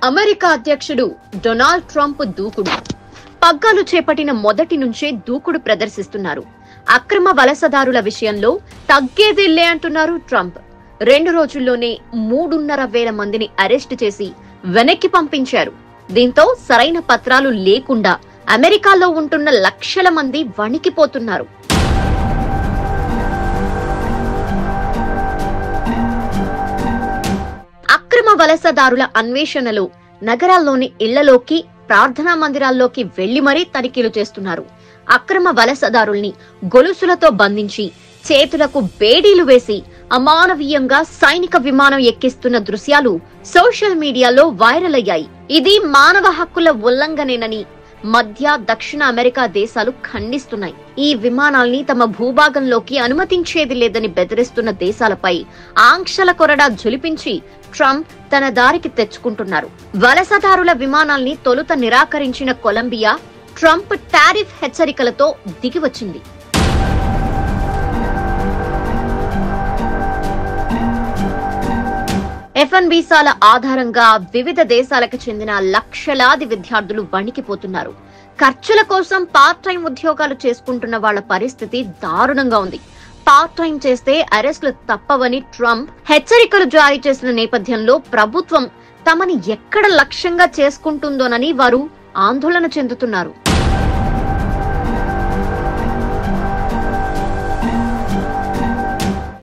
America అధ్యక్షుడు Donald Trump దూకుడు. పగ్గాలు చేపట్టిన మొదటి నుంచే దూకుడు ప్రదర్శిస్తున్నారు. అక్రమ వలసదారుల విషయంలో తగ్గేదిల్లే అంటున్నారు ట్రంప్. 2 రోజుల్లోనే 3,500 మందిని అరెస్టు చేసి వెనక్కి పంపించారు. దీంతో సరైన పత్రాలు లేకుండా అమెరికాలో ఉంటున్న లక్షల మంది వణికిపోతున్నారు. అక్రమ వలసదారుల అన్వేషణలో నగరాల్లోని ఇళ్లలోకి, ప్రార్థనా మందిరాల్లోకి వెళ్లి మరీ తనిఖీలు చేస్తున్నారు. అక్రమ వలసదారుల్ని గొలుసులతో బంధించి చేతులకు బేడీలు వేసి అమానవీయంగా సైనిక విమానం ఎక్కిస్తున్న దృశ్యాలు సోషల్ మీడియాలో వైరల్ అయ్యాయి. ఇది మానవ హక్కుల ఉల్లంఘనేనని మధ్య, దక్షిణ అమెరికా దేశాలు ఖండిస్తున్నాయి. ఈ విమానాల్ని తమ భూభాగంలోకి అనుమతించేది లేదని బెదిరిస్తున్న దేశాలపై ఆంక్షల కొరడా జొలిపించి ట్రంప్ తన దారికి తెచ్చుకుంటున్నారు. వలసదారుల విమానాల్ని తొలుత నిరాకరించిన కొలంబియా ట్రంప్ టారిఫ్ హెచ్చరికలతో దిగివచ్చింది. F1 వీసాల ఆధారంగా వివిధ దేశాలకు చెందిన లక్షలాది విద్యార్థులు వణికిపోతున్నారు. ఖర్చుల కోసం పార్ట్ టైం ఉద్యోగాలు చేసుకుంటున్న వాళ్ల పరిస్థితి దారుణంగా ఉంది. పార్ట్ టైం చేస్తే అరెస్టులు తప్పవని ట్రంప్ హెచ్చరికలు జారీ చేసిన నేపథ్యంలో ప్రభుత్వం తమని ఎక్కడ లక్ష్యంగా చేసుకుంటుందోనని వారు ఆందోళన చెందుతున్నారు.